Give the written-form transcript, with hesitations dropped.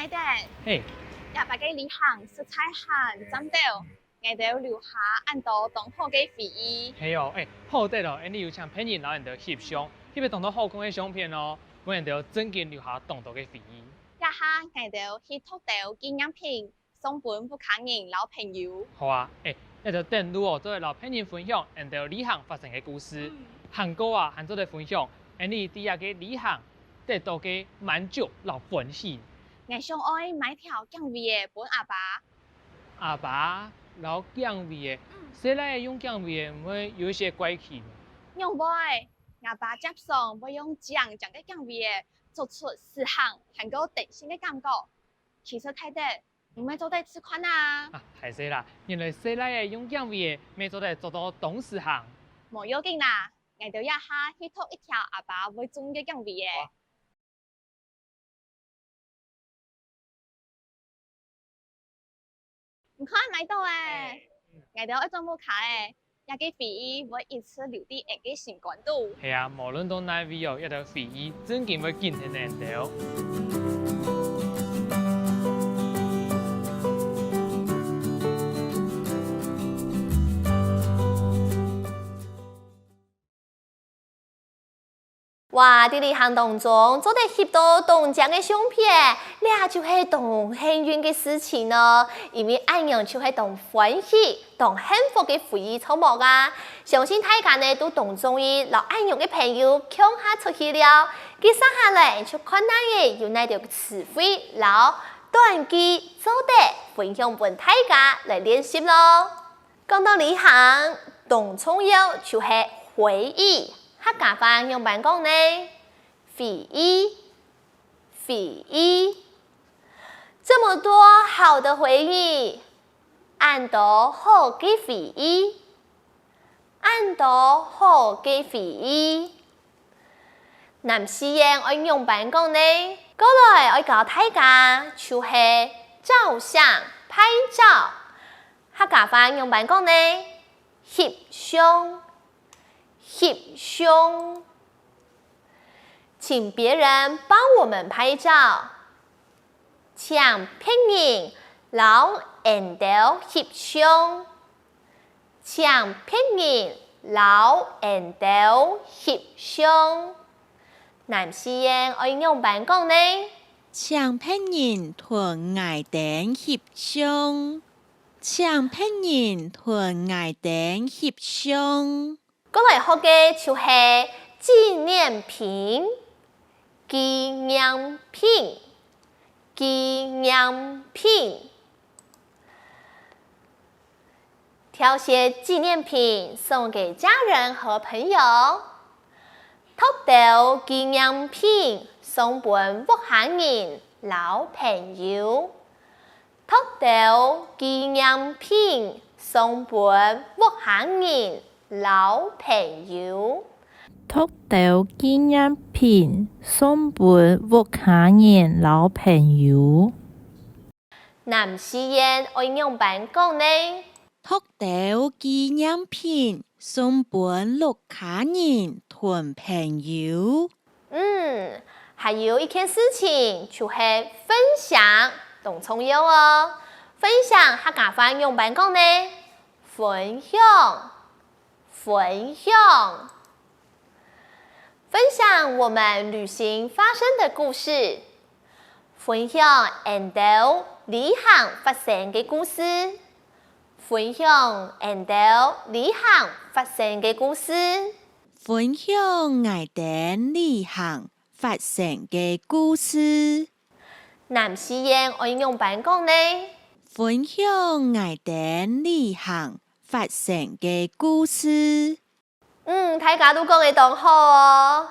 哋，嘿，廿八嘅旅行食菜行針到，我哋留下按到當好嘅回憶。嘿哦，好得咯，你有請朋友然後人哋翕相，翕個當到好看嘅相片哦，我人哋真經留下當到嘅回憶。一下我哋去撮到紀念品，送本不卡人老朋友。好啊，一就等如哦，做為老朋友分享人哋旅行發生嘅故事，韓國啊，韓做嚟分享，你啲嘅旅行得到嘅滿足老歡喜。我想愛買條姜味嘅本阿爸。阿爸老姜味嘅，誰來用姜味嘅，唔會有一些怪氣。用袂，阿爸接送會用醬嘅姜味嘅，做出時行韓國定性嘅感覺。其實睇得唔係做得吃款啊。係死啦，原來誰來用姜味嘅，未做得做到董事行。冇要緊啦，我就一下去撮一條阿爸會中嘅姜味嘅。唔可以買到誒，我哋一張冇卡誒，一個回憶會一次留啲人嘅心肝度。係啊，無論到哪位哦，一條回憶真嘅會見天人到。哇！喺旅行當中做得翕到同獎嘅相片，呢就係同幸運嘅事情咯。因為咁樣就係同歡喜、同幸福嘅回憶湊膜啊！相信大家呢都同中意留咁樣嘅朋友強下出去了。接下來就看下嘅有哪條詞彙、留短句做得分享俾大家來練習咯。講到旅行，同重要就係回憶。客家話用辦講呢？回憶，回憶，這麼多好的回憶，按到好嘅回憶，按到好嘅回憶。南西人愛用辦講呢？過來愛教大家就係照相、拍照。客家話用辦講呢？翕相。翕相，請別人幫我們拍照，請別人留人哋翕相，請別人留人哋翕相。南西人愛用辦講呢？請別人同愛哋翕相，請別人同愛哋翕相。過來學嘅就係紀念品，紀念品，紀念品。挑些紀念品送給家人和朋友。撮到紀念品送俾屋企人、老朋友。撮到紀念品送俾屋企人。老朋友，撮到紀念品送俾屋企人老朋友。南西人愛用辦講呢？撮到紀念品送俾屋企人同朋友。還有一件事情就係分享同重要哦。分享客家話用辦講呢？分享。分享，分享我們旅行發生的故事，分享人哋旅行發生嘅故事，分享人哋旅行發生嘅故事，分享我哋旅行發生嘅故事。南西人愛用辦講呢？分享我哋旅行發生嘅故事。大家都講得當好哦。